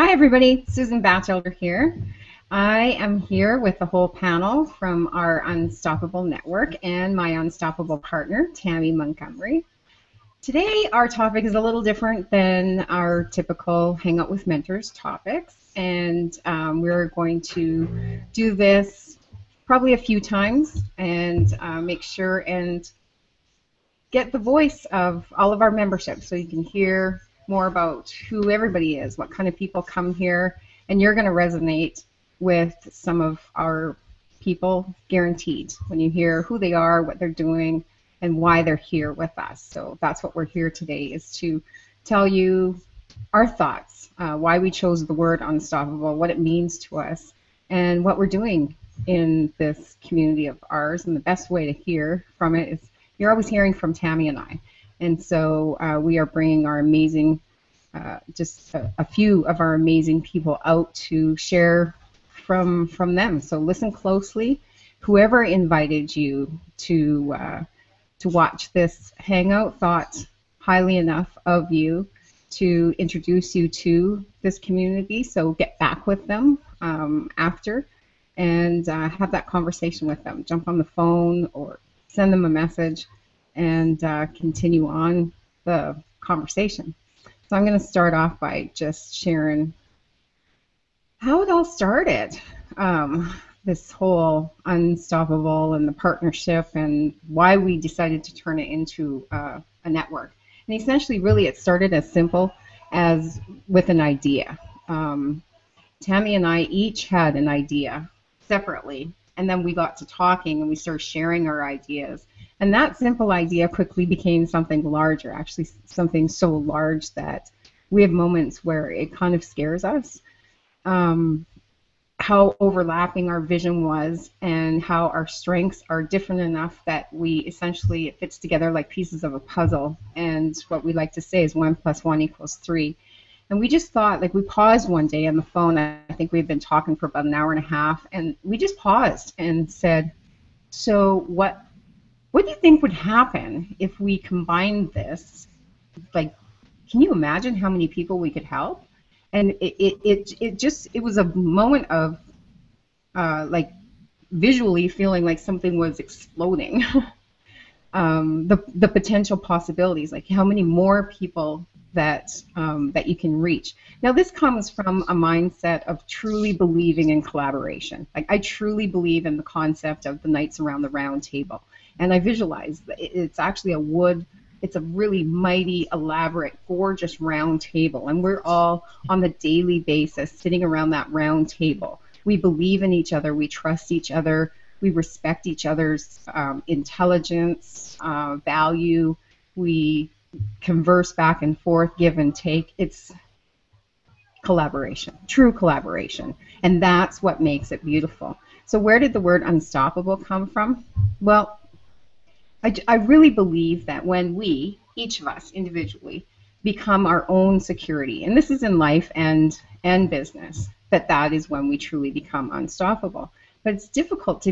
Hi everybody, Susan Batchelder here. I am here with the whole panel from our Unstoppable Network and my unstoppable partner, Tammy Montgomery. Today our topic is a little different than our typical Hangout with Mentors topics, and we're going to do this probably a few times and make sure and get the voice of all of our membership so you can hear more about who everybody is, what kind of people come here, and you're going to resonate with some of our people, guaranteed, when you hear who they are, what they're doing, and why they're here with us. So that's what we're here today, is to tell you our thoughts, why we chose the word unstoppable, what it means to us, and what we're doing in this community of ours. And the best way to hear from it is you're always hearing from Tammy and I. And so we are bringing our amazing, just a few of our amazing people out to share from them. So listen closely. Whoever invited you to watch this Hangout thought highly enough of you to introduce you to this community. So get back with them after and have that conversation with them. Jump on the phone or send them a message and continue on the conversation. So I'm going to start off by just sharing how it all started, this whole Unstoppable and the partnership and why we decided to turn it into a network. And essentially, really, it started as simple as with an idea. Tammy and I each had an idea separately, and then we got to talking and we started sharing our ideas. And that simple idea quickly became something larger, actually something so large that we have moments where it kind of scares us, how overlapping our vision was and how our strengths are different enough that we essentially, it fits together like pieces of a puzzle. And what we like to say is 1 + 1 = 3. And we just thought, like, we paused one day on the phone. I think we've been talking for about an hour and a half, and we just paused and said, so what do you think would happen if we combined this? Like, can you imagine how many people we could help? And it was a moment of like visually feeling like something was exploding. The potential possibilities, like how many more people that you can reach. Now, this comes from a mindset of truly believing in collaboration. Like, I truly believe in the concept of the Knights Around the Round Table. And I visualize that it's actually it's a really mighty, elaborate, gorgeous round table. And we're all on the daily basis sitting around that round table. We believe in each other. We trust each other. We respect each other's intelligence, value. We converse back and forth, give and take. It's collaboration, true collaboration. And that's what makes it beautiful. So where did the word unstoppable come from? Well, I really believe that when we, each of us individually, become our own security, and this is in life and business, that is when we truly become unstoppable. But it's difficult to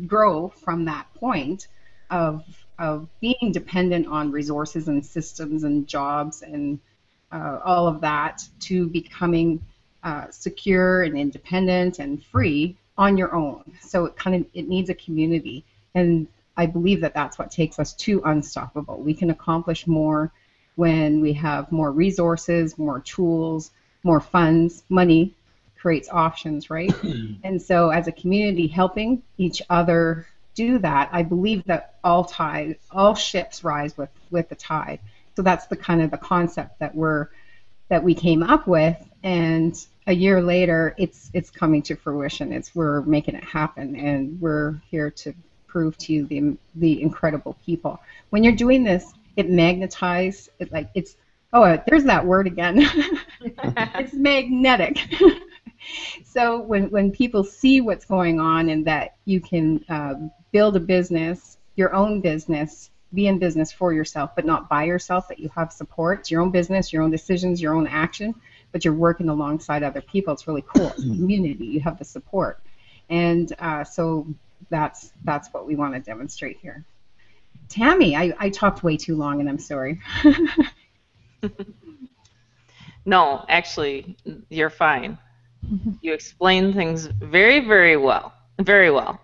grow from that point of being dependent on resources and systems and jobs and all of that to becoming secure and independent and free on your own. So it needs a community, and I believe that that's what takes us to unstoppable. We can accomplish more when we have more resources, more tools, more funds. Money creates options, right? And so as a community helping each other do that, I believe that all ships rise with the tide. So that's the kind of the concept that we came up with, and a year later it's coming to fruition. We're making it happen, and we're here to prove to you the incredible people. When you're doing this, it magnetizes. There's that word again. It's magnetic. So when people see what's going on and that you can build a business, your own business, be in business for yourself, but not by yourself, that you have support. It's your own business, your own decisions, your own action, but you're working alongside other people. It's really cool. It's a community. You have the support. And so that's what we want to demonstrate here. Tammy, I talked way too long, and I'm sorry. No, actually, you're fine. You explain things very, very well. Very well.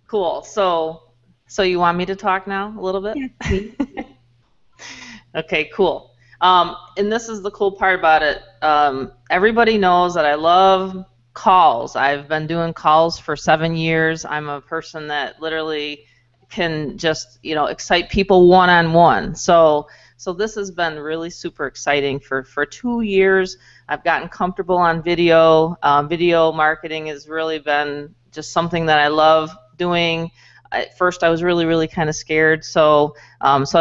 Cool. So you want me to talk now a little Yes, bit? please. Okay, cool. And this is the cool part about it. Everybody knows that I love calls. I've been doing calls for 7 years. I'm a person that literally can just, excite people one-on-one. So this has been really super exciting for 2 years. I've gotten comfortable on video. Video marketing has really been just something that I love doing. At first, I was really, really kind of scared. So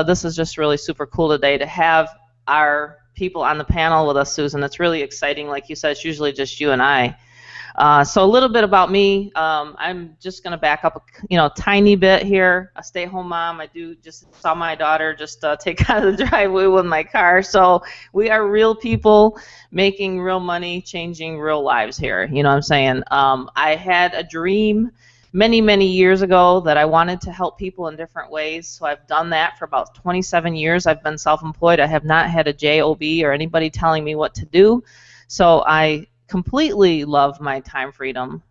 this is just really super cool today to have our people on the panel with us, Susan. It's really exciting. Like you said, it's usually just you and I. So a little bit about me. I'm just going to back up a tiny bit here. A stay-at-home mom. I do just saw my daughter just take out of the driveway with my car. So we are real people making real money, changing real lives here. You know what I'm saying? I had a dream many, many years ago that I wanted to help people in different ways. So I've done that for about 27 years. I've been self-employed. I have not had a job or anybody telling me what to do. So I completely love my time freedom.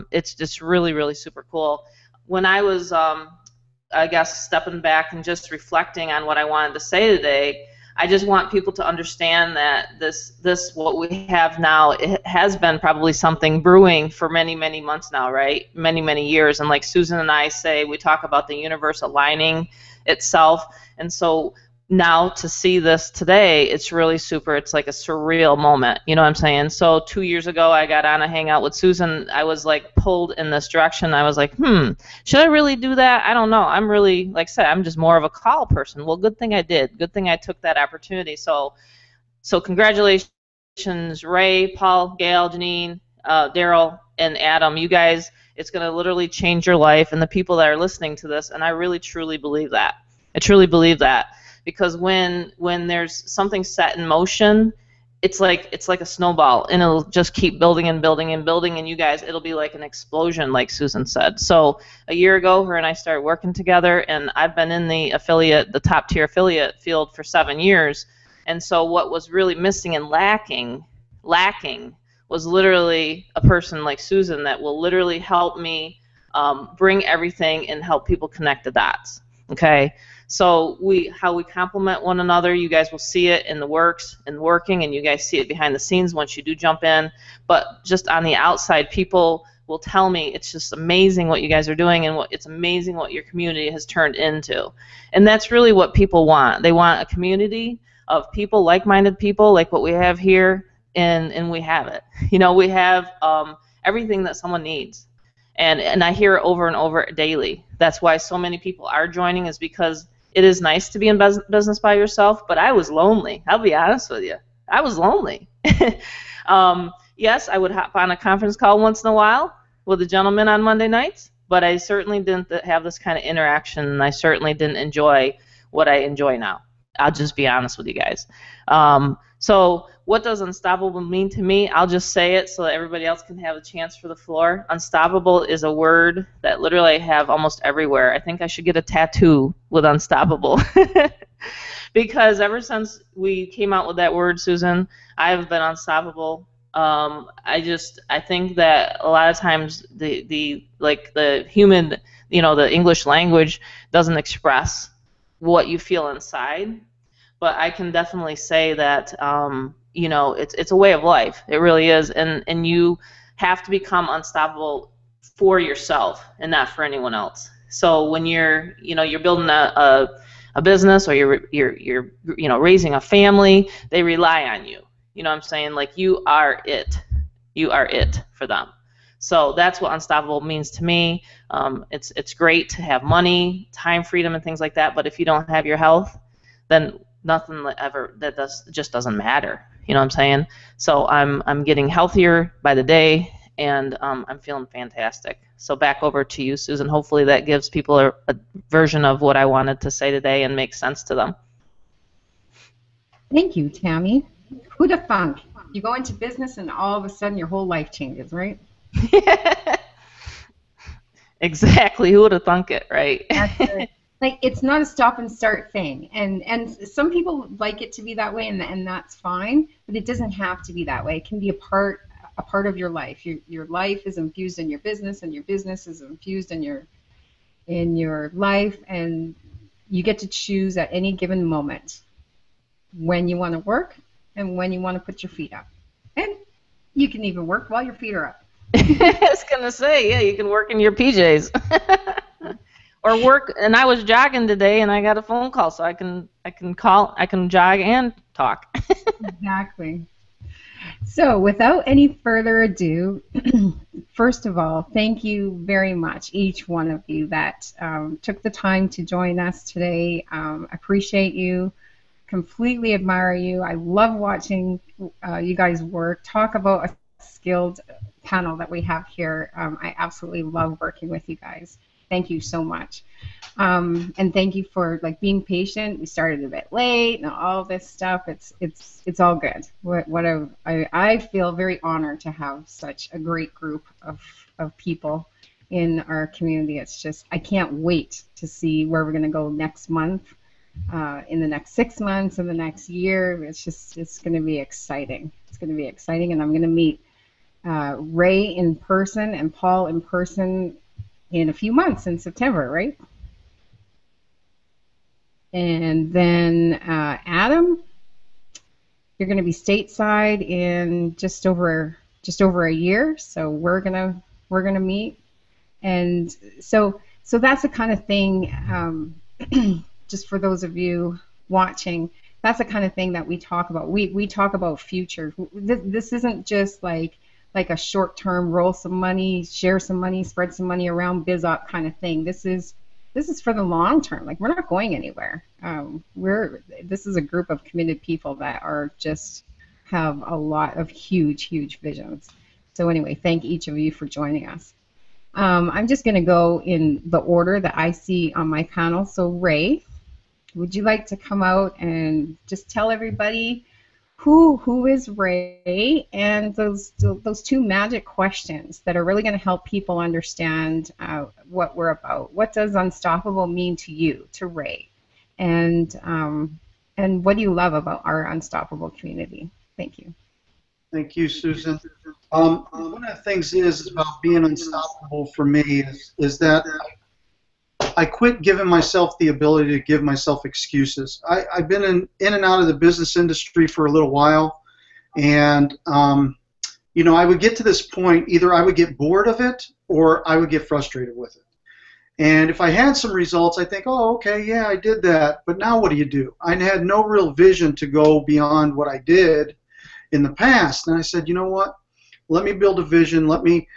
It's just really, really super cool. When I was, I guess, stepping back and just reflecting on what I wanted to say today, I just want people to understand that this what we have now, it has been probably something brewing for many, many months now, right? Many, many years. And like Susan and I say, we talk about the universe aligning itself. And so now to see this today, it's really super. It's like a surreal moment. You know what I'm saying? So 2 years ago, I got on a Hangout with Susan. I was like pulled in this direction. I was like, should I really do that? I don't know. I'm really, like I said, I'm just more of a call person. Well, good thing I did. Good thing I took that opportunity. So congratulations, Ray, Paul, Gail, Janine, Daryl, and Adam. You guys, it's going to literally change your life and the people that are listening to this. And I really, truly believe that. I truly believe that. Because when there's something set in motion, it's like a snowball, and it'll just keep building and building and building, and you guys, it'll be like an explosion, like Susan said. So a year ago, her and I started working together, and I've been in the top tier affiliate field for 7 years. And so what was really missing and lacking was literally a person like Susan that will literally help me bring everything and help people connect the dots. Okay. So how we complement one another, you guys will see it in the works and working, and you guys see it behind the scenes once you do jump in. But just on the outside, people will tell me it's just amazing what you guys are doing, and it's amazing what your community has turned into. And that's really what people want. They want a community of people, like-minded people, like what we have here, and we have it. We have everything that someone needs. And I hear it over and over daily. That's why so many people are joining, is because it is nice to be in business by yourself, but I was lonely. I'll be honest with you. I was lonely. Yes, I would hop on a conference call once in a while with a gentleman on Monday nights, but I certainly didn't have this kind of interaction, and I certainly didn't enjoy what I enjoy now. I'll just be honest with you guys. So what does unstoppable mean to me? I'll just say it so that everybody else can have a chance for the floor. Unstoppable is a word that literally I have almost everywhere. I think I should get a tattoo with unstoppable. Because ever since we came out with that word, Susan, I've been unstoppable. I think that a lot of times the human, the English language doesn't express what you feel inside. But I can definitely say that it's a way of life. It really is, and you have to become unstoppable for yourself and not for anyone else. So when you're building a business, or you're raising a family, they rely on you. You know what I'm saying? Like, you are it. You are it for them. So that's what unstoppable means to me. It's great to have money, time freedom, and things like that. But if you don't have your health, then nothing just doesn't matter. You know what I'm saying? So I'm getting healthier by the day, and I'm feeling fantastic. So back over to you, Susan. Hopefully that gives people a version of what I wanted to say today and makes sense to them. Thank you, Tammy. Who'd have thunk? You go into business and all of a sudden your whole life changes, right? Exactly. Who would have thunk it, right? That's it. like it's not a stop and start thing, and some people like it to be that way, and that's fine, but it doesn't have to be that way. It can be a part of your life. Your life is infused in your business, and your business is infused in your life, and you get to choose at any given moment when you want to work and when you want to put your feet up, and you can even work while your feet are up. I was gonna say, yeah, you can work in your PJs. Or work, and I was jogging today and I got a phone call, so I can jog and talk. Exactly. So, without any further ado, first of all, thank you very much, each one of you that took the time to join us today. Appreciate you, completely admire you. I love watching you guys work. Talk about a skilled panel that we have here. I absolutely love working with you guys. Thank you so much. And thank you for like being patient. We started a bit late and all this stuff. It's all good. I feel very honored to have such a great group of people in our community. It's just I can't wait to see where we're going to go next month, in the next 6 months, in the next year. It's going to be exciting. It's going to be exciting, and I'm going to meet Ray in person and Paul in person in a few months in September, right? And then Adam, you're going to be stateside in just over a year, so we're gonna meet, and so that's the kind of thing. Just for those of you watching, that's the kind of thing that we talk about. We talk about future. This isn't just like a short-term roll some money, share some money, spread some money around, biz up kind of thing. This is for the long term. Like we're not going anywhere. This is a group of committed people that are just have a lot of huge visions. So anyway, thank each of you for joining us. I'm just going to go in the order that I see on my panel. So Ray, would you like to come out and just tell everybody who is Ray, and those two magic questions that are really going to help people understand what we're about. What does unstoppable mean to you, to Ray, and what do you love about our unstoppable community? Thank you. Thank you, Susan. One of the things is about being unstoppable for me is that I quit giving myself the ability to give myself excuses. I've been in and out of the business industry for a little while, and I would get to this point, either I would get bored of it or I would get frustrated with it. And if I had some results, I think, oh, okay, yeah, I did that, but now what do you do? I had no real vision to go beyond what I did in the past, and I said, you know what? Let me build a vision. Let me,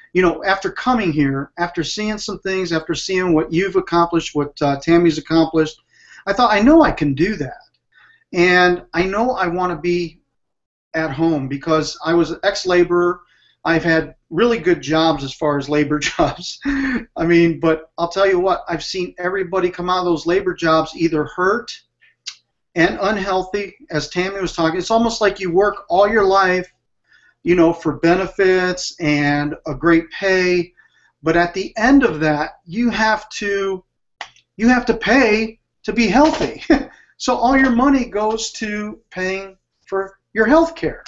after coming here, after seeing some things, after seeing what you've accomplished, what Tammy's accomplished, I thought, I know I can do that. And I know I want to be at home because I was an ex-laborer. I've had really good jobs as far as labor jobs. But I'll tell you what, I've seen everybody come out of those labor jobs either hurt and unhealthy, as Tammy was talking. It's almost like you work all your life, for benefits and a great pay, but at the end of that, you have to pay to be healthy. So all your money goes to paying for your health care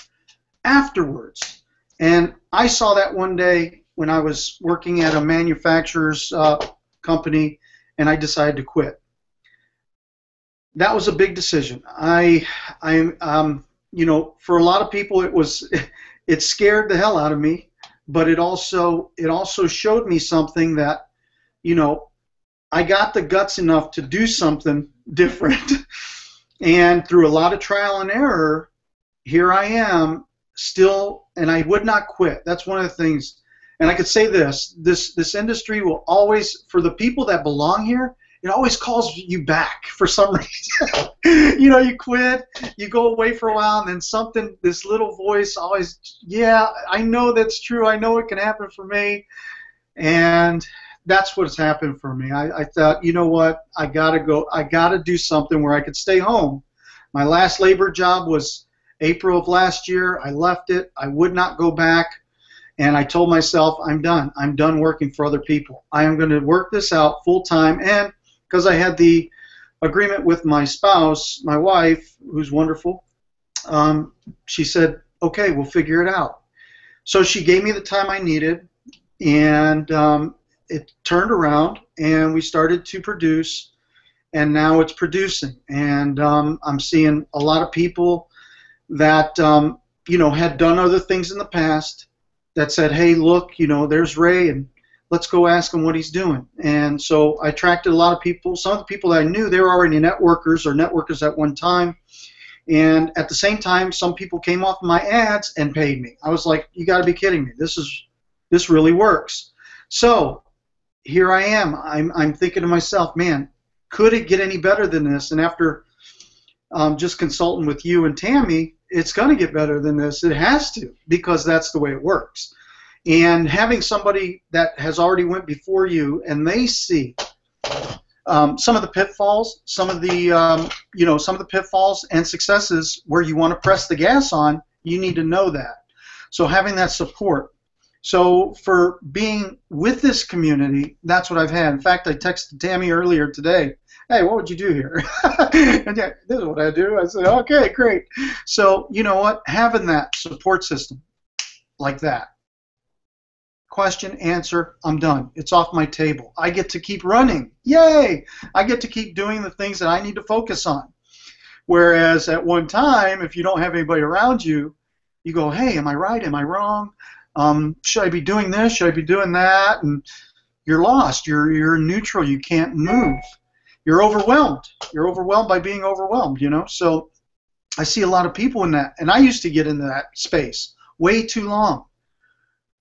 afterwards. And I saw that one day when I was working at a manufacturer's company, and I decided to quit. That was a big decision. For a lot of people, it scared the hell out of me, but it also showed me something that, I got the guts enough to do something different. And through a lot of trial and error, here I am still, and I would not quit. That's one of the things. And I could say this industry will always, for the people that belong here, it always calls you back for some reason. You quit, you go away for a while, and then this little voice always, yeah, I know that's true. I know it can happen for me. And that's what's happened for me. I thought, you know what, I got to do something where I could stay home. My last labor job was April of last year. I left it. I would not go back. And I told myself, I'm done. I'm done working for other people. I am going to work this out full time. And because I had the agreement with my spouse, my wife, who's wonderful. She said, okay, we'll figure it out. So she gave me the time I needed, and it turned around, and we started to produce, and now it's producing. And I'm seeing a lot of people that, had done other things in the past that said, hey, look, there's Ray, and let's go ask him what he's doing. And so I attracted a lot of people. Some of the people that I knew, they were already networkers or networkers at one time. And at the same time, some people came off my ads and paid me. I was like, you got to be kidding me. This really works. So here I am. I'm thinking to myself, man, could it get any better than this? And after just consulting with you and Tammy, it's going to get better than this. It has to, because that's the way it works. And having somebody that has already went before you, and they see some of the pitfalls, some of the pitfalls and successes where you want to press the gas on, you need to know that. So having that support. So for being with this community, that's what I've had. In fact, I texted Tammy earlier today. Hey, what would you do here? And yeah, this is what I do. I said, okay, great. So you know what? Having that support system like that. Question, answer, I'm done. It's off my table. I get to keep running. Yay! I get to keep doing the things that I need to focus on. Whereas at one time, if you don't have anybody around you, you go, hey, am I right? Am I wrong? Should I be doing this? Should I be doing that? And you're lost. You're neutral. You can't move. You're overwhelmed. You're overwhelmed by being overwhelmed, So I see a lot of people in that. And I used to get into that space way too long.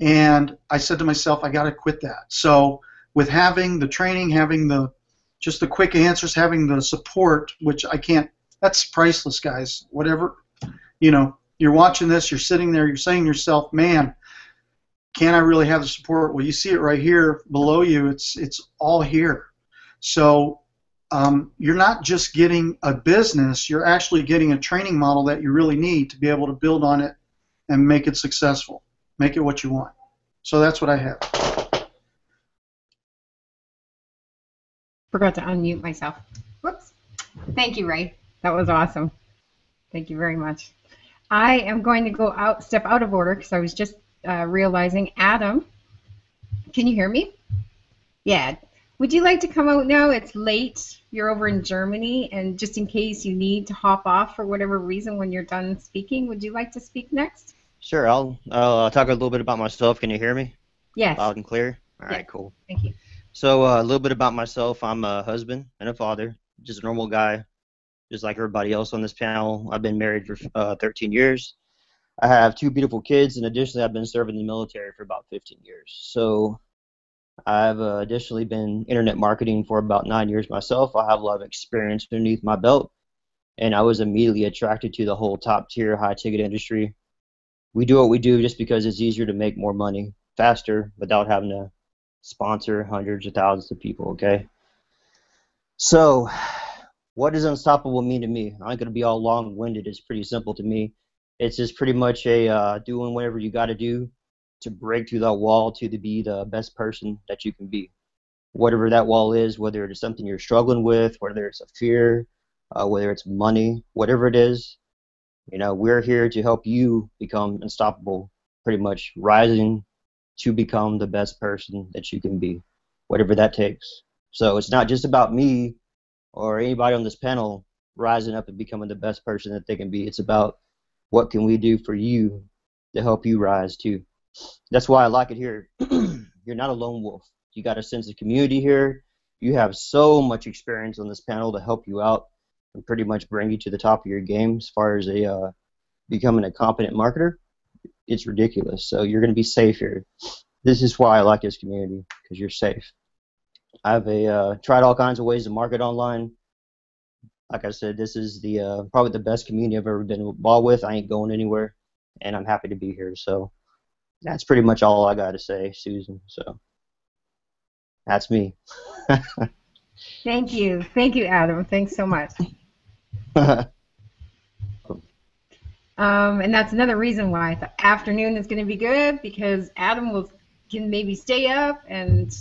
And I said to myself, I got to quit that. So with having the training, having just the quick answers, having the support, which I can't, that's priceless, guys. Whatever, you're watching this, you're sitting there, you're saying to yourself, man, can I really have the support? Well, you see it right here below you. It's all here. So you're not just getting a business, you're actually getting a training model that you really need to be able to build on it and make it successful. Make it what you want. So that's what I have. Forgot to unmute myself. Whoops. Thank you, Ray. That was awesome. Thank you very much. I am going to step out of order because I was just realizing, Adam, can you hear me? Yeah. Would you like to come out now? It's late. You're over in Germany, and just in case you need to hop off for whatever reason when you're done speaking, would you like to speak next? Sure, I'll talk a little bit about myself. Can you hear me? Yes. Loud and clear? All Yeah. right, cool. Thank you. So a little bit about myself. I'm a husband and a father, just a normal guy, just like everybody else on this panel. I've been married for 13 years. I have 2 beautiful kids, and additionally, I've been serving in the military for about 15 years. So I've additionally been internet marketing for about 9 years myself. I have a lot of experience underneath my belt, and I was immediately attracted to the whole top-tier, high-ticket industry. We do what we do just because it's easier to make more money faster without having to sponsor hundreds of thousands of people, okay? So what does unstoppable mean to me? I'm not going to be all long-winded. It's pretty simple to me. It's just pretty much a doing whatever you got to do to break through that wall to be the best person that you can be. Whatever that wall is, whether it's something you're struggling with, whether it's a fear, whether it's money, whatever it is, we're here to help you become unstoppable, pretty much rising to become the best person that you can be, whatever that takes. So it's not just about me or anybody on this panel rising up and becoming the best person that they can be. It's about what can we do for you to help you rise too. That's why I like it here. You're not a lone wolf. You got a sense of community here. You have so much experience on this panel to help you out and pretty much bring you to the top of your game as far as becoming a competent marketer. It's ridiculous. So you're going to be safe here. This is why I like this community, because you're safe. I've tried all kinds of ways to market online. Like I said, this is the probably the best community I've ever been involved with. I ain't going anywhere, and I'm happy to be here. So that's pretty much all I got to say, Susan. So that's me. Thank you. Thank you, Adam. Thanks so much. And that's another reason why the afternoon is going to be good, because Adam can maybe stay up and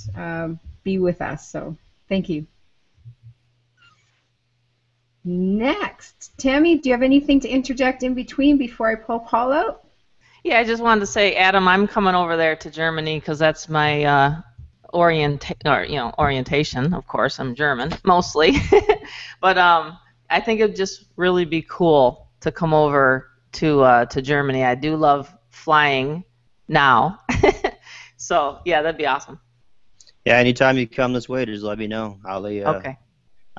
be with us. So thank you. Next, Tammy, do you have anything to interject in between before I pull Paul out? Yeah, I just wanted to say, Adam, I'm coming over there to Germany because that's my orientation. Of course, I'm German mostly, but I think it'd just really be cool to come over to Germany. I do love flying now, so yeah, that'd be awesome. Yeah, anytime you come this way, just let me know. Okay.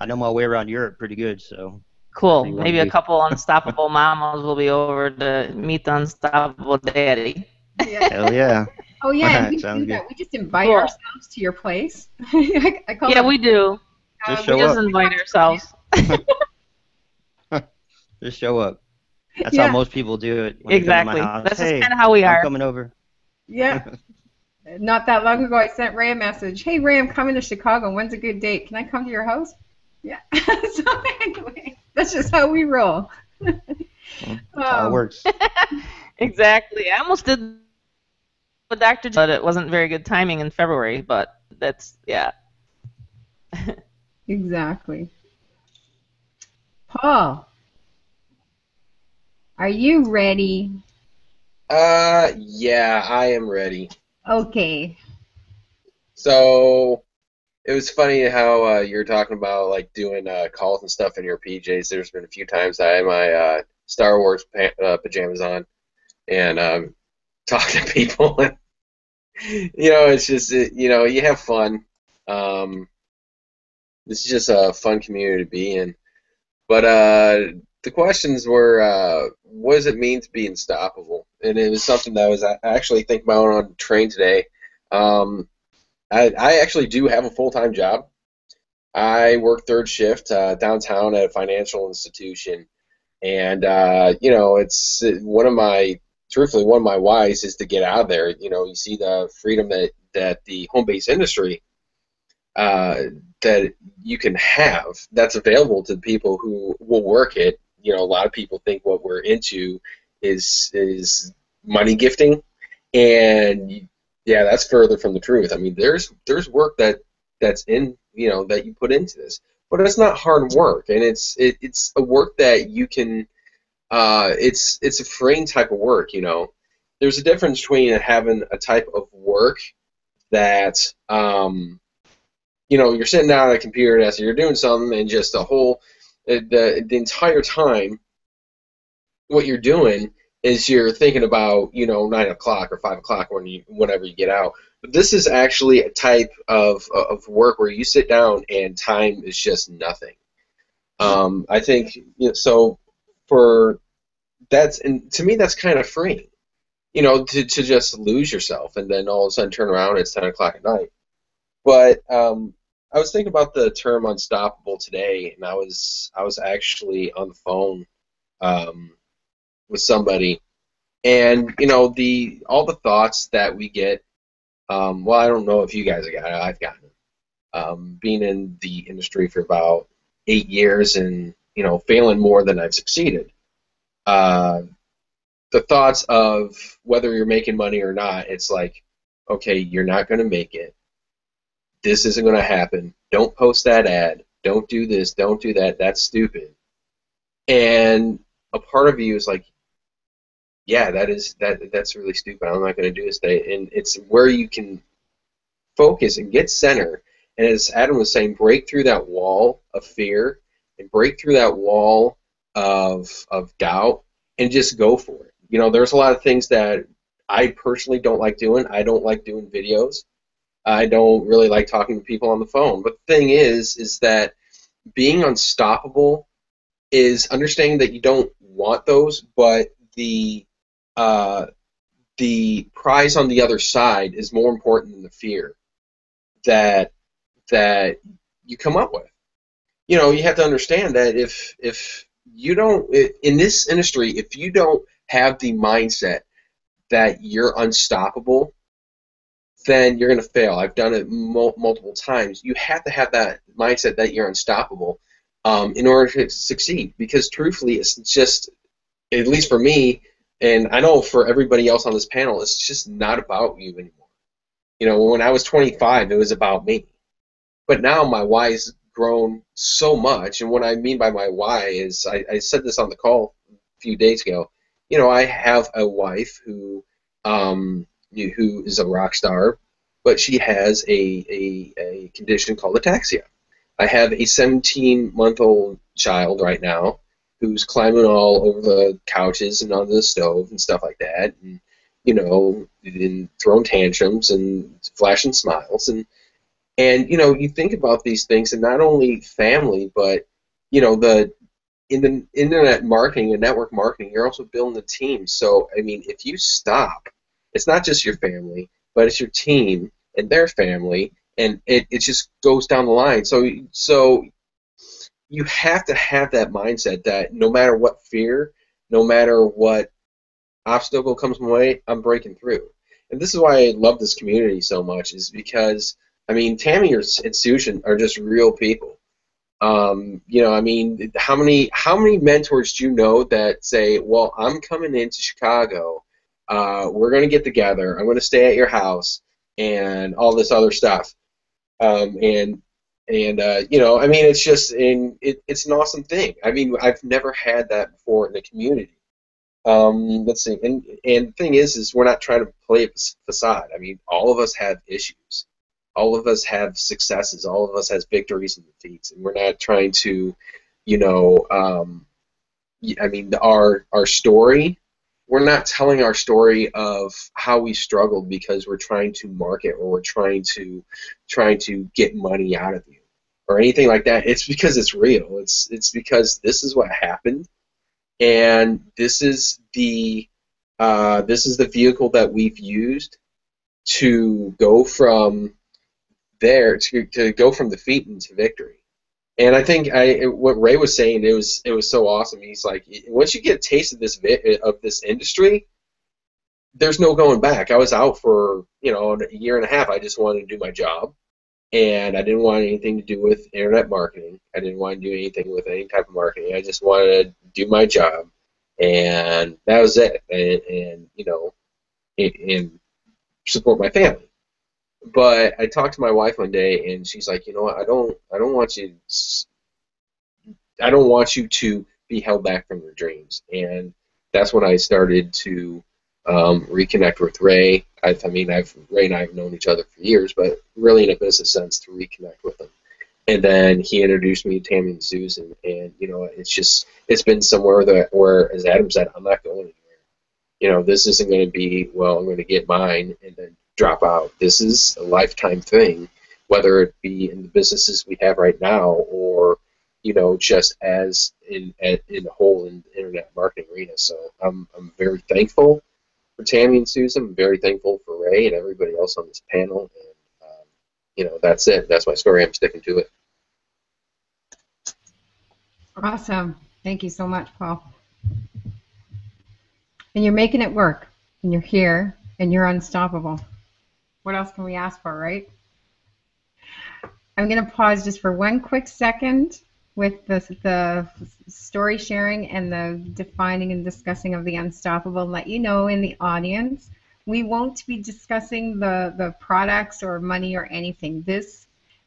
I know my way around Europe pretty good, so Cool. wherever you want Maybe to a be. couple unstoppable mamas will be over to meet the unstoppable daddy. Yeah. Hell yeah. Oh yeah, and we Sounds do good. that. We just invite Cool. ourselves to your place. I call Yeah, it. we do. Just We show just up. invite ourselves. Just show up. That's how Yeah, most people do it when they come to my Exactly. house. This is Hey, kind of how we I'm are. coming over. yeah. Not that long ago, I sent Ray a message. Hey Ray, I'm coming to Chicago. When's a good date? Can I come to your house? Yeah. So anyway, that's just how we roll. That's how it works. Exactly. I almost did with Dr. But it wasn't very good timing in February, but that's, yeah. Exactly. Paul, are you ready? Yeah, I am ready. Okay. So it was funny how you're talking about like doing calls and stuff in your PJs. There's been a few times I had my Star Wars pajamas on and talking to people. And, it's just you have fun. Um, it's just a fun community to be in. But the questions were, what does it mean to be unstoppable? And it was something that I actually thinking about on the train today. I actually do have a full-time job. I work third shift downtown at a financial institution, and it's truthfully one of my whys is to get out of there. You see the freedom that the home-based industry that you can have that's available to people who will work it. A lot of people think what we're into is money gifting, and yeah, that's further from the truth. I mean, there's work that's in that you put into this, but it's not hard work, and it's a work that you can. It's a freeing type of work. There's a difference between having a type of work that you're sitting down at a computer desk, you're doing something, and just the entire time, what you're doing is you're thinking about 9 o'clock or 5 o'clock whenever you get out. But this is actually a type of work where you sit down and time is just nothing. I think so. And to me that's kind of freeing. To just lose yourself and then all of a sudden turn around, it's 10 o'clock at night. But I was thinking about the term unstoppable today, and I was actually on the phone with somebody, and all the thoughts that we get. Well, I don't know if you guys have got it. I've gotten it. Being in the industry for about 8 years, and failing more than I've succeeded. The thoughts of whether you're making money or not, it's like, okay, you're not going to make it. This isn't going to happen. Don't post that ad. Don't do this. Don't do that. That's stupid. And a part of you is like, yeah, that's really stupid. I'm not going to do this today. And it's where you can focus and get center. And as Adam was saying, break through that wall of fear and break through that wall of doubt and just go for it. There's a lot of things that I personally don't like doing. I don't like doing videos. I don't really like talking to people on the phone. But the thing is that being unstoppable is understanding that you don't want those, but the prize on the other side is more important than the fear that you come up with. You have to understand that if you don't, in this industry, if you don't have the mindset that you're unstoppable, then you're going to fail. I've done it multiple times. You have to have that mindset that you're unstoppable in order to succeed. Because truthfully, it's just, at least for me, and I know for everybody else on this panel, it's just not about you anymore. When I was 25, it was about me. But now my why is grown so much. And what I mean by my why is I said this on the call a few days ago. You know, I have a wife who is a rock star, but she has a condition called ataxia. I have a 17-month-old child right now who's climbing all over the couches and onto the stove and stuff like that, and you know, and throwing tantrums and flashing smiles, and you know, you think about these things, and not only family, but you know, in the internet marketing and network marketing, you're also building a team. So I mean, if you stop, it's not just your family, but it's your team and their family, and it just goes down the line. So you have to have that mindset that no matter what fear, no matter what obstacle comes my way, I'm breaking through. And this is why I love this community so much, is because, I mean, Tammy and Susan are just real people. You know, I mean, how many mentors do you know that say, well, I'm coming into Chicago, we're going to get together, I'm going to stay at your house, and all this other stuff. And you know, I mean, it's just it's an awesome thing. I mean, I've never had that before in the community. Let's see, and the thing is we're not trying to play a facade. I mean, all of us have issues, all of us have successes, all of us has victories and defeats, and we're not trying to, you know, I mean, our story. We're not telling our story of how we struggled because we're trying to market or we're trying to get money out of you or anything like that. It's because it's real. It's because this is what happened, and this is the vehicle that we've used to go from there to go from defeat into victory. And I think what Ray was saying, it was so awesome. He's like, once you get a taste of this industry, there's no going back. I was out for, you know, a year and a half. I just wanted to do my job, and I didn't want anything to do with internet marketing. I didn't want to do anything with any type of marketing. I just wanted to do my job, and that was it. And you know, and support my family. But I talked to my wife one day, and she's like, you know what? I don't want you to be held back from your dreams. And that's when I started to reconnect with Ray. Ray and I have known each other for years, but really in a business sense, to reconnect with him. And then he introduced me to Tammy and Susan, and you know, it's been somewhere where, as Adam said, I'm not going anywhere. You know, this isn't going to be, well, I'm going to get mine and then drop out. This is a lifetime thing, whether it be in the businesses we have right now or, you know, just as in the whole in the internet marketing arena. So I'm very thankful for Tammy and Susan. I'm very thankful for Ray and everybody else on this panel. And, you know, that's it. That's my story. I'm sticking to it. Awesome. Thank you so much, Paul. And you're making it work, and you're here, and you're unstoppable. What else can we ask for, right? I'm going to pause just for one quick second with the story sharing and the defining and discussing of the unstoppable, and let you know in the audience, we won't be discussing the products or money or anything.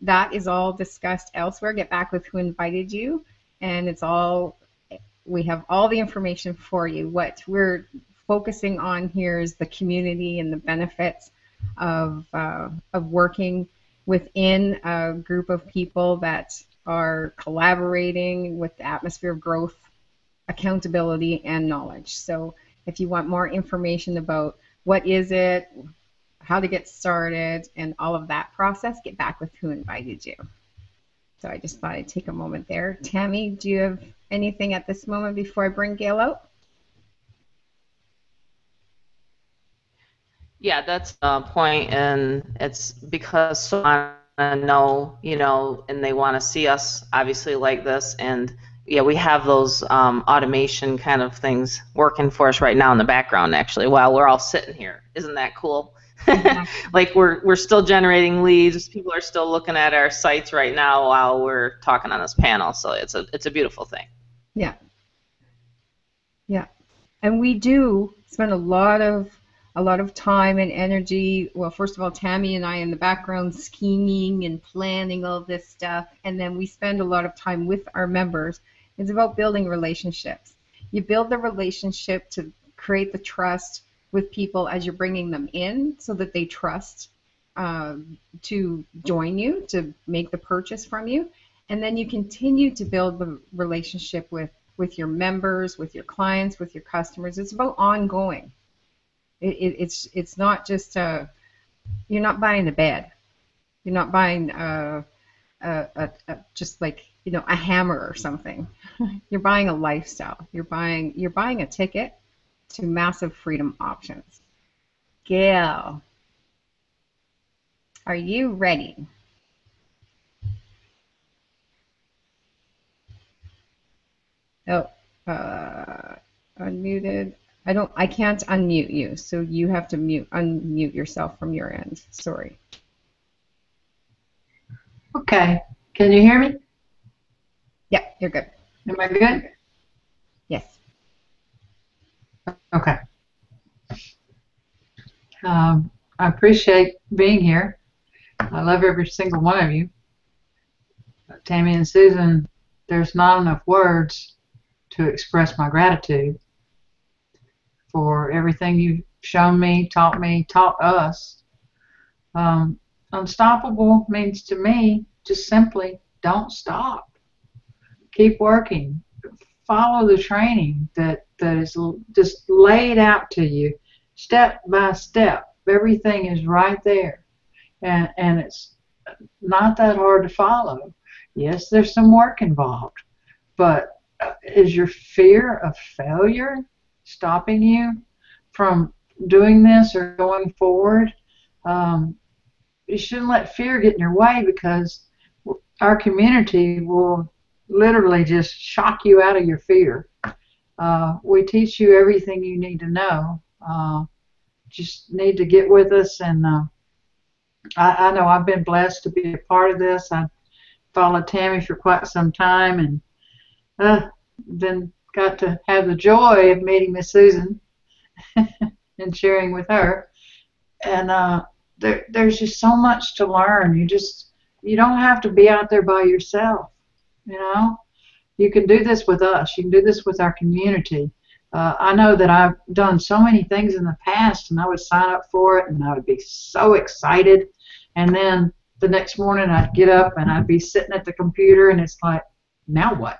That is all discussed elsewhere. Get back with who invited you, and we have all the information for you. What we're focusing on here is the community and the benefits of working within a group of people that are collaborating with the atmosphere of growth, accountability, and knowledge. So if you want more information about what is it, how to get started, and all of that process, get back with who invited you. So I just thought I'd take a moment there. Tammy, do you have anything at this moment before I bring Gail out? Yeah, that's the point, and it's because so want to know, you know, and they want to see us obviously like this, and yeah, we have those automation kind of things working for us right now in the background, actually, while we're all sitting here. Isn't that cool? Like we're still generating leads. People are still looking at our sites right now while we're talking on this panel. So it's a beautiful thing. Yeah. Yeah. And we do spend a lot of a lot of time and energy. Well, first of all, Tammy and I in the background scheming and planning all this stuff, and then we spend a lot of time with our members. It's about building relationships. You build the relationship to create the trust with people as you're bringing them in, so that they trust to join you, to make the purchase from you, and then you continue to build the relationship with your members, with your clients, with your customers. It's about ongoing. It's not just you're not buying a bed. You're not buying just like, you know, a hammer or something. You're buying a lifestyle. You're buying a ticket to massive freedom options. Gail, are you ready? Oh, unmuted. I can't unmute you, so you have to unmute yourself from your end. Sorry. Okay. Can you hear me? Yeah, you're good. Am I good? Yes. Okay. I appreciate being here. I love every single one of you. Tammy and Susan, there's not enough words to express my gratitude for everything you've shown me, taught us. Unstoppable means to me just simply don't stop. Keep working. Follow the training that is just laid out to you step by step. Everything is right there, and it's not that hard to follow. Yes, there's some work involved, but is your fear of failure stopping you from doing this or going forward? You shouldn't let fear get in your way, because our community will literally just shock you out of your fear. We teach you everything you need to know. Just need to get with us, and I know I've been blessed to be a part of this. I followed Tammy for quite some time, and then got to have the joy of meeting Miss Susan and sharing with her. And there's just so much to learn. You don't have to be out there by yourself. You know, you can do this with us. You can do this with our community. I know that I've done so many things in the past, and I would sign up for it, and I would be so excited. And then the next morning I'd get up and I'd be sitting at the computer, and it's like, now what?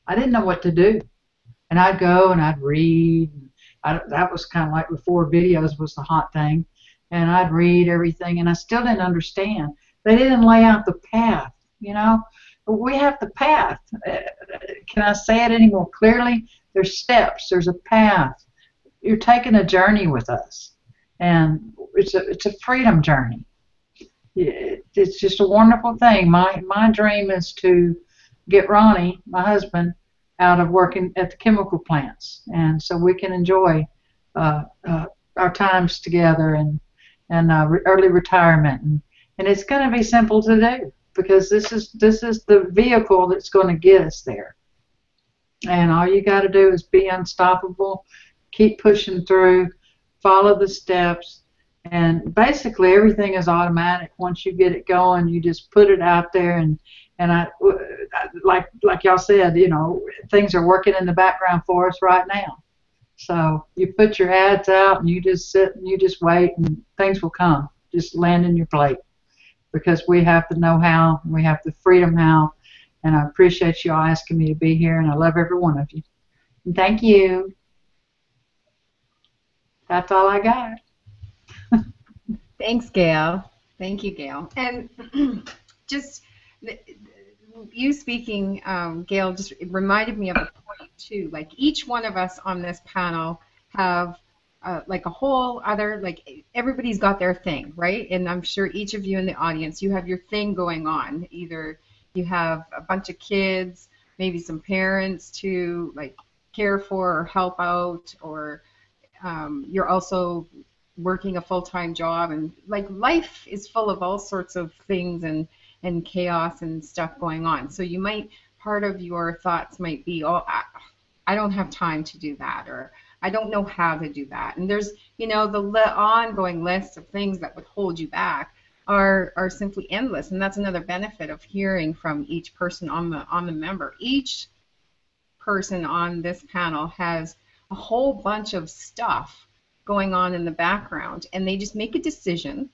I didn't know what to do. And I'd go and I'd read. That was kind of like before videos was the hot thing. And I'd read everything, and I still didn't understand. They didn't lay out the path, you know. We have the path. Can I say it any more clearly? There's steps. There's a path. You're taking a journey with us, and it's a freedom journey. It's just a wonderful thing. My dream is to get Ronnie, my husband, out of working at the chemical plants, and so we can enjoy our times together and early retirement, and it's going to be simple to do, because this is the vehicle that's going to get us there. And all you got to do is be unstoppable, keep pushing through, follow the steps, and basically everything is automatic. Once you get it going, you just put it out there, and like y'all said, you know, things are working in the background for us right now. So you put your ads out, and you just sit and you just wait, and things will come. Just land in your plate, because we have the know-how, we have the freedom how, and I appreciate you all asking me to be here, and I love every one of you. And thank you. That's all I got. Thanks, Gail. Thank you, Gail. And just you speaking, Gail, just reminded me of a point too. Like, each one of us on this panel have like a whole other, like, everybody's got their thing, right? And I'm sure each of you in the audience, you have your thing going on. Either you have a bunch of kids, maybe some parents to like care for or help out, or you're also working a full-time job, and like life is full of all sorts of things and chaos and stuff going on. So you might, part of your thoughts might be, oh, I don't have time to do that, or I don't know how to do that. And there's, the ongoing list of things that would hold you back are simply endless. And that's another benefit of hearing from each person on the member. Each person on this panel has a whole bunch of stuff going on in the background, and they just make a decision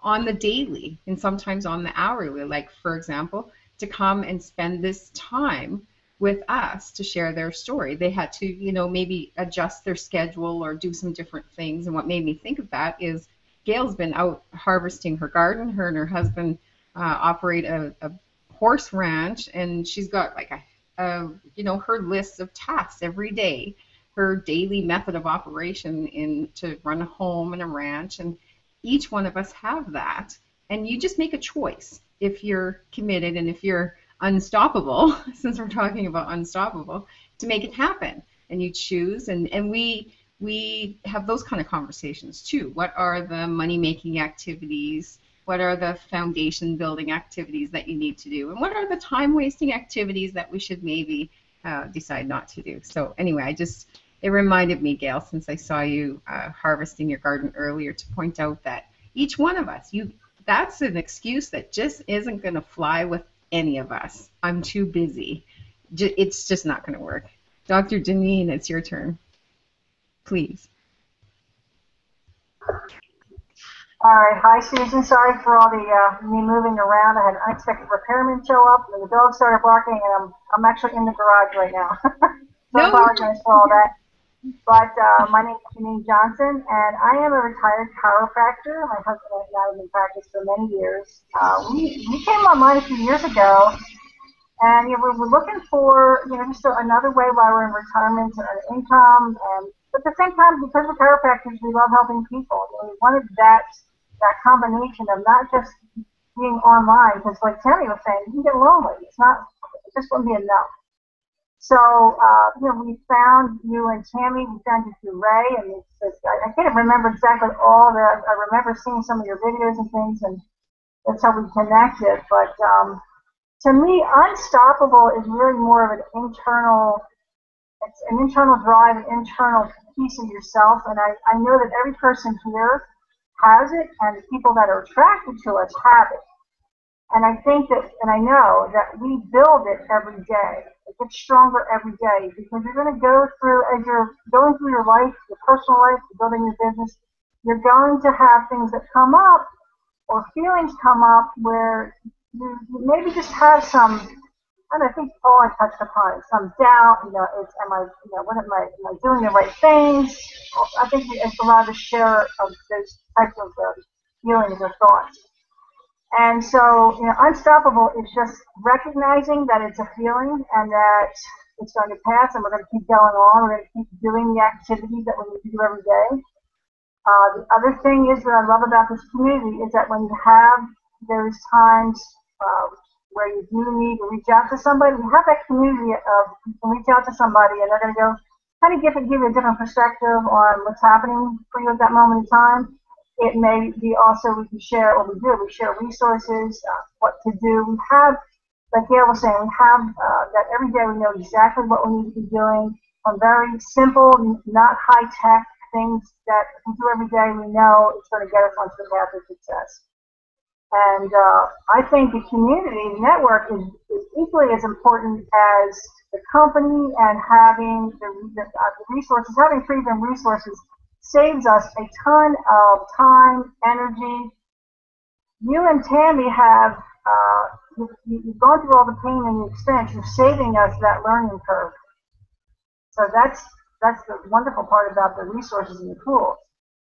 on the daily and sometimes on the hourly, like for example, to come and spend this time with us to share their story. They had to, maybe adjust their schedule or do some different things. And what made me think of that is Gail's been out harvesting her garden. Her and her husband operate a horse ranch, and she's got like her lists of tasks every day, her daily method of operation in to run a home and a ranch, and each one of us have that. And you just make a choice if you're committed and if you're unstoppable, since we're talking about unstoppable, to make it happen. And you choose, and we have those kind of conversations too. What are the money-making activities? What are the foundation building activities that you need to do? And what are the time wasting activities that we should maybe decide not to do? So anyway, it reminded me, Gail, since I saw you harvesting your garden earlier, to point out that each one of us, that's an excuse that just isn't going to fly with any of us. I'm too busy. It's just not going to work. Dr. Janine, it's your turn. Please. All right. Hi, Susan. Sorry for all the me moving around. I had an unexpected repairman show up, and the dog started barking, and I'm actually in the garage right now. So I apologize for all that. But my name is Janine Johnson, and I am a retired chiropractor. My husband and I have been in practice for many years. We came online a few years ago, and we were looking for just another way while we're in retirement to earn income. And but at the same time, because we're chiropractors, we love helping people. We wanted that combination of not just being online, because like Tammy was saying, you can get lonely. It just wouldn't be enough. So, we found you and Tammy. We found you through Ray, and I can't remember exactly all that. I remember seeing some of your videos and things, and that's how we connected. But to me, unstoppable is really more of it's an internal drive, an internal piece of yourself. And I know that every person here has it, and the people that are attracted to us have it. And I think that, and I know that we build it every day. It gets stronger every day, because you're going to go through, as you're going through your life, your personal life, you're building your business, you're going to have things that come up or feelings come up where you maybe just have some, and I think Paul had touched upon it, some doubt, am I doing the right things? I think it's allowed to share of those types of feelings or thoughts. And so, unstoppable is just recognizing that it's a feeling and that it's going to pass, and we're going to keep going on. We're going to keep doing the activities that we need to do every day. The other thing is that I love about this community is that when you have those times where you do need to reach out to somebody, you have that community of you can reach out to somebody and they're going to go kind of give you a different perspective on what's happening for you at that moment in time. It may be also we can share what we do. We share resources, what to do. We have, like Gail was saying, we have that every day we know exactly what we need to be doing on very simple, not high-tech things that we do every day. We know it's going to get us onto the path of success. And I think the community network is equally as important as the company, and having the resources, having freedom resources saves us a ton of time, energy. You and Tammy have you've gone through all the pain and the expense. You're saving us that learning curve. So that's the wonderful part about the resources and the tools.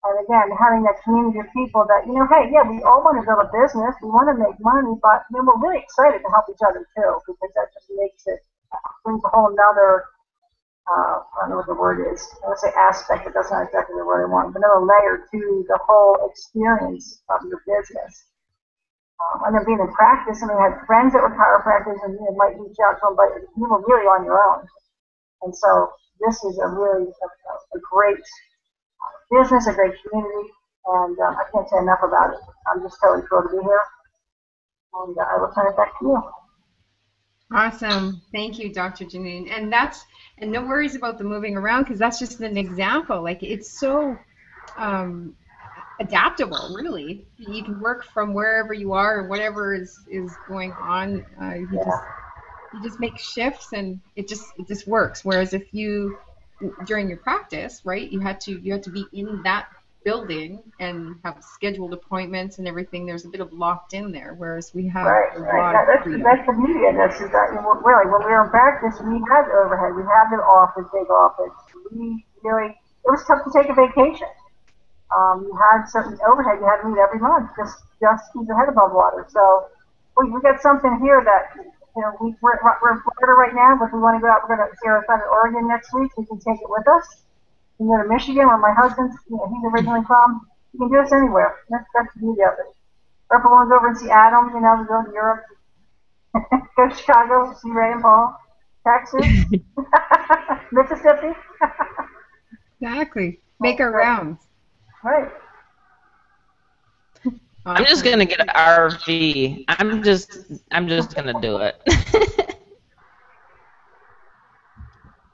And again, having that community of people that, hey, yeah, we all want to build a business, we want to make money, but we're really excited to help each other too, because that just makes it, brings a whole nother, I don't know what the word is, I would say aspect, but that's not exactly the word I want, but another layer to the whole experience of your business. And then being in practice, I had friends that were chiropractors, and you might reach out to them, but you were really on your own. And so this is a really a great business, a great community, and I can't say enough about it. I'm just totally thrilled to be here, and I will turn it back to you. Awesome. Thank you, Dr. Janine. And And no worries about the moving around because that's just an example. Like it's so um, adaptable, really. You can work from wherever you are and whatever is going on. You just make shifts and it just works. Whereas if you during your practice, right, you had to be in that building and have scheduled appointments and everything. There's a bit of locked in there, whereas we have Right, a right. lot of freedom. That's the beauty of this is that really when we were in practice, we had overhead, we had the office, big office. We really it was tough to take a vacation. You had certain overhead you had to meet every month just keep your head above water. So we got something here that we're in Florida right now, but if we want to go out, we're going to Sarasota, Oregon next week. We can take it with us. We can go to Michigan, where my husband's he's originally from. You can do this anywhere. That's the beauty of it. Or if we want to go over and see Adam, we go to Europe, go to Chicago, see Ray and Paul, Texas, Mississippi. Exactly. Make our rounds. Right. I'm just gonna get an RV. I'm just gonna do it.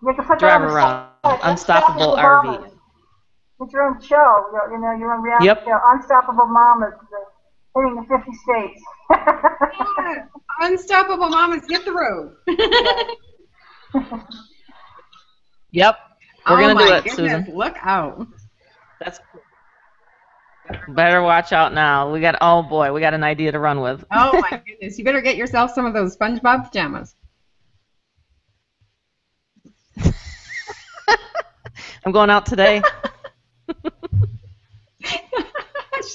You have to put Drive that on the around. site. Unstoppable RV. It's your own show. Your own reality Yep. show. Unstoppable Mamas hitting the 50 states. Yeah. Unstoppable Mamas, hit the road. Yep. We're gonna do it, goodness, Susan. Look out. That's better watch out now. Oh boy, we got an idea to run with. Oh my goodness. You better get yourself some of those SpongeBob pajamas. I'm going out today.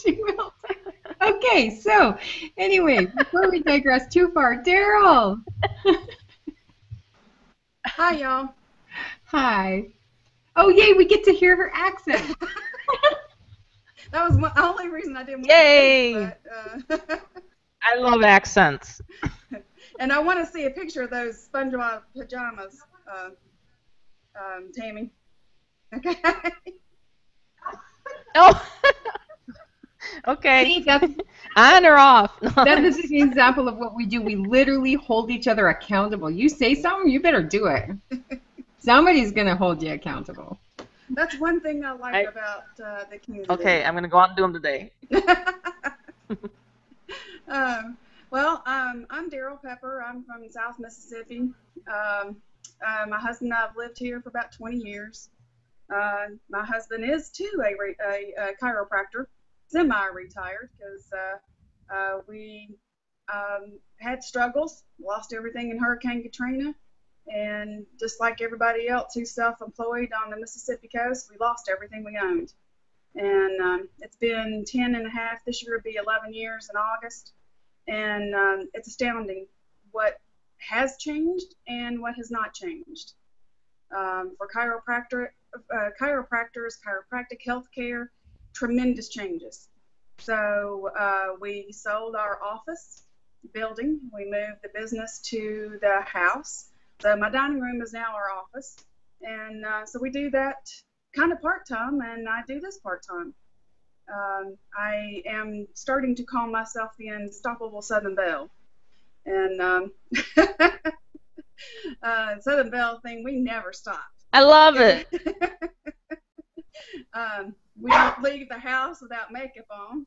She will. Okay, so anyway, before we digress too far, Daryl. Hi, y'all. Hi. Oh, yay, we get to hear her accent. That was the only reason I didn't want Yay! to speak, but, I love accents. and I want to see a picture of those SpongeBob pajamas, Tammy. Okay. Oh. Okay. See, that's on or off? that is an example of what we do. We literally hold each other accountable. You say something, you better do it. Somebody's going to hold you accountable. That's one thing I like about the community. Okay, I'm going to go out and do them today. I'm Daryl Pepper. I'm from South Mississippi. My husband and I have lived here for about 20 years. My husband is, too, a chiropractor, semi-retired, because we had struggles, lost everything in Hurricane Katrina, and just like everybody else who's self-employed on the Mississippi coast, we lost everything we owned. And it's been 10 and a half, this year will be 11 years in August, and it's astounding what has changed and what has not changed. For chiropractors, chiropractic healthcare, tremendous changes. So we sold our office building. We moved the business to the house. So my dining room is now our office. And so we do that kind of part-time, and I do this part-time. I am starting to call myself the Unstoppable Southern Belle. And Southern Belle thing, we never stop. I love it. We don't leave the house without makeup on,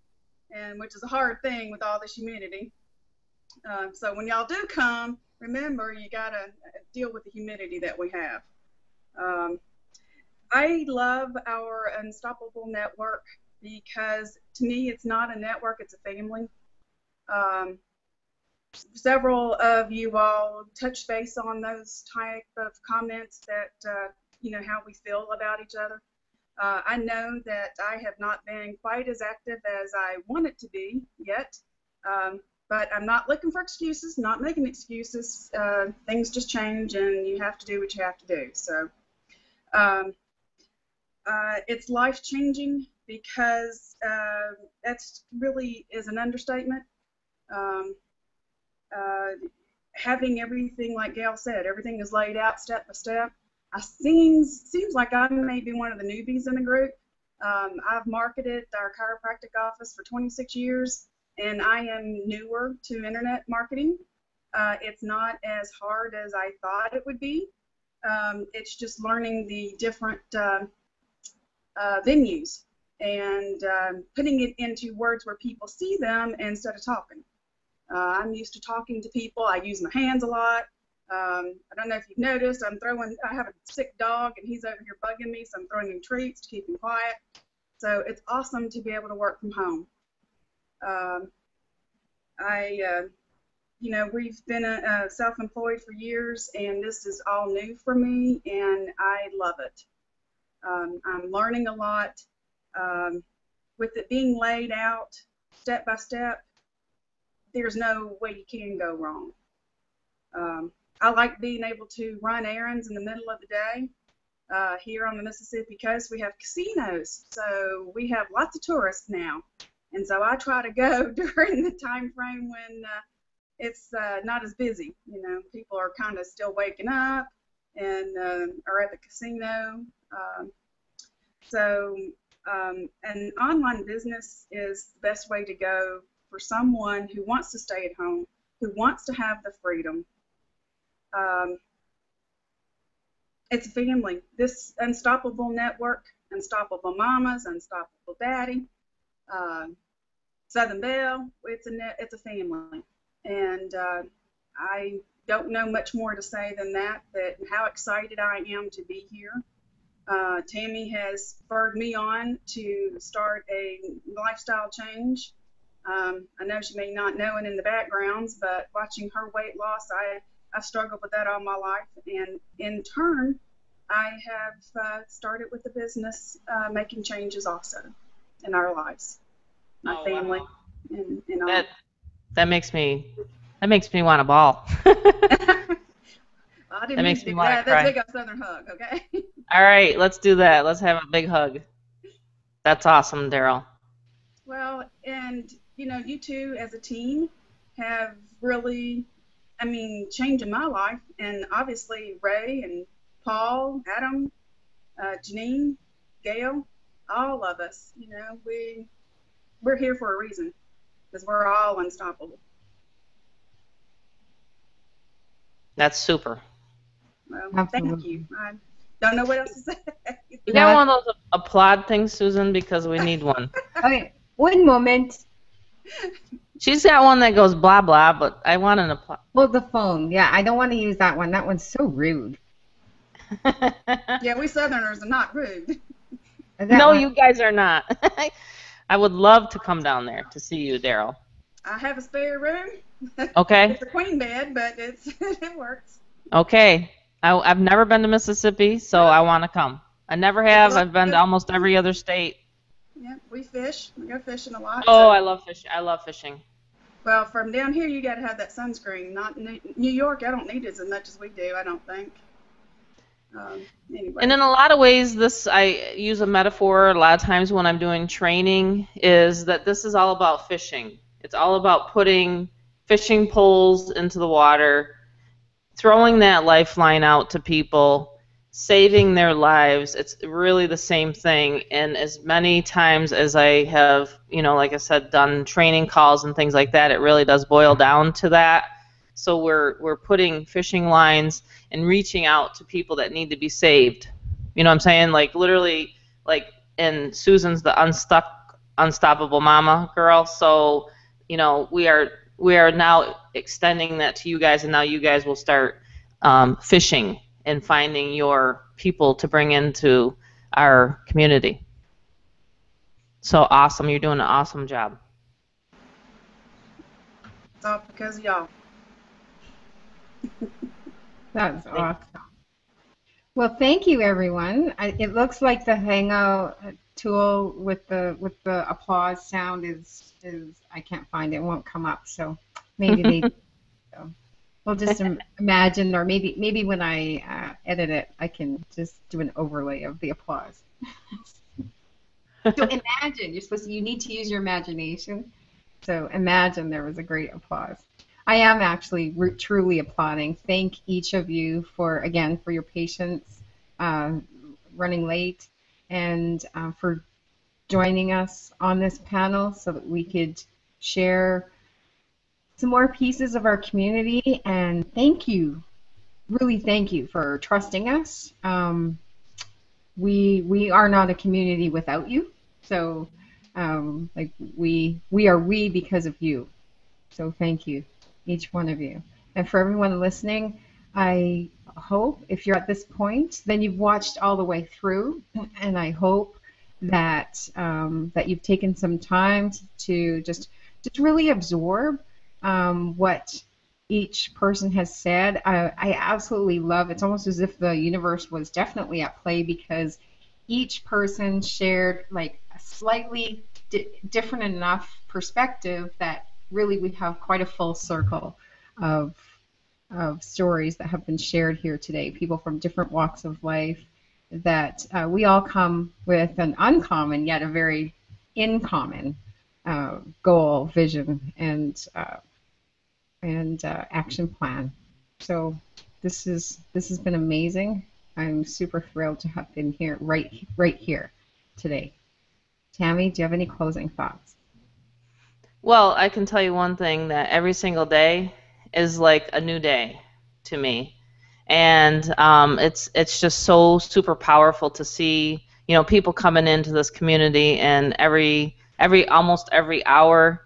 and which is a hard thing with all this humidity. So when y'all do come, remember you gotta deal with the humidity that we have. I love our Unstoppable Network because to me it's not a network, it's a family. Several of you all touch base on those type of comments that how we feel about each other. I know that I have not been quite as active as I wanted to be yet, but I'm not looking for excuses, not making excuses. Things just change, and you have to do what you have to do. So it's life-changing because that's really is an understatement. Having everything, like Gail said, everything is laid out step by step. Seems like I may be one of the newbies in the group. I've marketed our chiropractic office for 26 years, and I am newer to internet marketing. It's not as hard as I thought it would be. It's just learning the different venues and putting it into words where people see them instead of talking. I'm used to talking to people. I use my hands a lot. I don't know if you've noticed, I have a sick dog and he's over here bugging me, so I'm throwing him treats to keep him quiet. So it's awesome to be able to work from home. We've been self-employed for years, and this is all new for me, and I love it. I'm learning a lot. With it being laid out step by step, there's no way you can go wrong. I like being able to run errands in the middle of the day. Here on the Mississippi coast, we have casinos, so we have lots of tourists now. And so I try to go during the time frame when it's not as busy. People are kind of still waking up and are at the casino. An online business is the best way to go for someone who wants to stay at home, who wants to have the freedom. It's a family. This Unstoppable Network, Unstoppable Mamas, Unstoppable Daddy, Southern Belle, it's a family. And I don't know much more to say than that how excited I am to be here. Tammy has spurred me on to start a lifestyle change. I know she may not know it in the backgrounds, but watching her weight loss, I've struggled with that all my life. And in turn, I have started with the business making changes also in our lives, my family, wow. and all. That makes me want to bawl. I didn't mean to do that. That's a big Southern hug, okay? All right, let's do that. Let's have a big hug. That's awesome, Daryl. Well, and you two as a team have really, changed my life, and obviously Ray and Paul, Adam, Janine, Gail, all of us, we're here for a reason, because we're all unstoppable. That's super. Well, Absolutely. Thank you. I don't know what else to say. You got one of those applaud things, Susan, because we need one. Okay, one moment. She's got one that goes blah blah, but I want an applaud. Well, the phone. Yeah, I don't want to use that one. That one's so rude. Yeah, we Southerners are not rude. No, you guys are not. I would love to come down there to see you, Daryl. I have a spare room. Okay. It's a queen bed, but it works. Okay. I've never been to Mississippi, so I want to come. I never have. I've been to almost every other state. Yeah, we fish. We go fishing a lot. Oh, I love fishing. I love fishing. Well, from down here, you got to have that sunscreen. Not in New York, I don't need it as much as we do, I don't think. Anyway. And in a lot of ways, I use a metaphor a lot of times when I'm doing training, is that this is all about fishing. It's all about putting fishing poles into the water, throwing that lifeline out to people, saving their lives. It's really the same thing. And as many times as I have, like I said, done training calls and things like that, it really does boil down to that. So we're putting fishing lines and reaching out to people that need to be saved. You know what I'm saying? Like literally, like, and Susan's the unstoppable mama girl. So, we are now extending that to you guys, and now you guys will start fishing and finding your people to bring into our community. So awesome. You're doing an awesome job. It's all because of y'all. That's awesome. Well, thank you, everyone. It looks like the Hangout tool with the applause sound is I can't find it. It won't come up. So maybe they. So we'll just imagine, or maybe when I edit it, I can just do an overlay of the applause. So imagine you need to use your imagination. So imagine there was a great applause. I am actually truly applauding. Thank each of you for your patience, running late, and for joining us on this panel so that we could share some more pieces of our community. And thank you, really thank you for trusting us. We are not a community without you. So like we are we because of you. So thank you, each one of you. And for everyone listening, I hope if you're at this point, then you've watched all the way through, and I hope that that you've taken some time to just really absorb what each person has said. I absolutely love. It's almost as if the universe was definitely at play because each person shared like a slightly different enough perspective that really we have quite a full circle of stories that have been shared here today. People from different walks of life that we all come with an uncommon yet a very in common goal, vision, and action plan. So this has been amazing. I'm super thrilled to have been here right here today. Tammy, do you have any closing thoughts? Well, I can tell you one thing, that every single day is like a new day to me. And it's just so super powerful to see, people coming into this community, and almost every hour,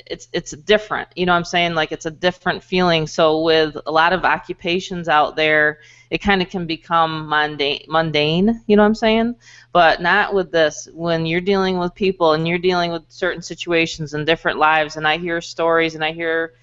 it's different. You know what I'm saying? Like, it's a different feeling. So with a lot of occupations out there, it kind of can become mundane, you know what I'm saying? But not with this. When you're dealing with people and you're dealing with certain situations and different lives, and I hear stories, and I hear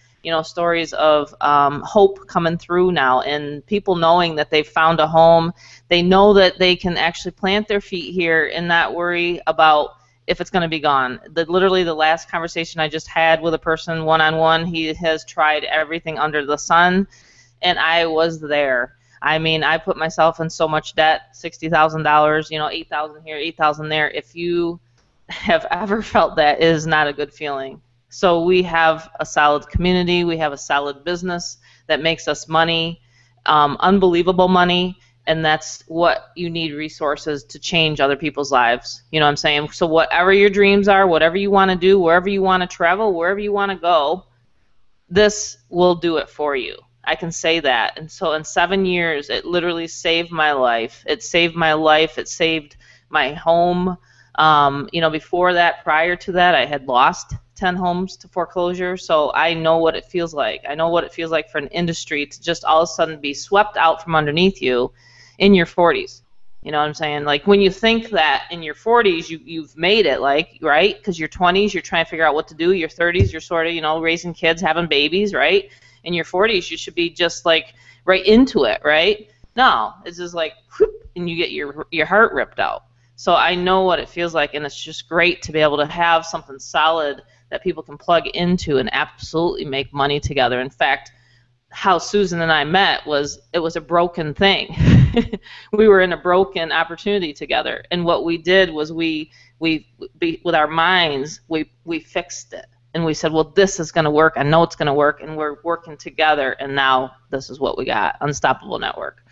stories of hope coming through now, and people knowing that they've found a home. They know that they can actually plant their feet here and not worry about if it's going to be gone. Literally the last conversation I just had with a person one-on-one, he has tried everything under the sun, and I was there. I mean, I put myself in so much debt, $60,000, $8,000 here, $8,000 there. If you have ever felt that, it is not a good feeling. So we have a solid community. We have a solid business that makes us money, unbelievable money, and that's what you need, resources to change other people's lives. You know what I'm saying? So whatever your dreams are, whatever you want to do, wherever you want to travel, wherever you want to go, this will do it for you. I can say that. And so in 7 years, it literally saved my life. It saved my life. It saved my home. Before that, prior to that, I had lost 10 homes to foreclosure. So I know what it feels like. I know what it feels like for an industry to just all of a sudden be swept out from underneath you in your 40s. You know what I'm saying? Like, when you think that in your 40s you've made it, like, right? Because your 20s, you're trying to figure out what to do. Your 30s, you're sort of, raising kids, having babies, right? In your 40s, you should be just like right into it, right? No, it's just like, whoop, and you get your heart ripped out. So I know what it feels like, and it's just great to be able to have something solid that people can plug into and absolutely make money together. In fact, how Susan and I met was, it was a broken thing. We were in a broken opportunity together, and what we did was we with our minds, we fixed it, and we said, well, this is going to work. I know it's going to work, and we're working together, and now this is what we got, Unstoppable Network.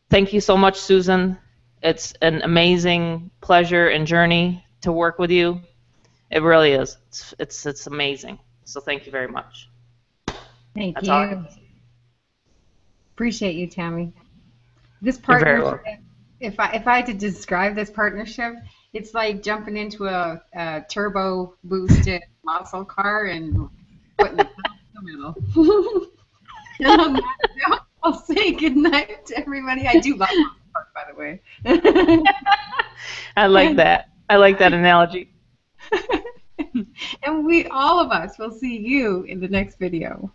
Thank you so much, Susan. It's an amazing pleasure and journey to work with you. It really is. It's amazing. So thank you very much. Thank That's you. all I can say. Appreciate you, Tammy. This You're very partnership, welcome. if I had to describe this partnership, it's like jumping into a turbo boosted muscle car and putting the pedal to the metal. On that note, I'll say goodnight to everybody. I do love muscle cars, by the way. I like that. I like that analogy. And all of us will see you in the next video.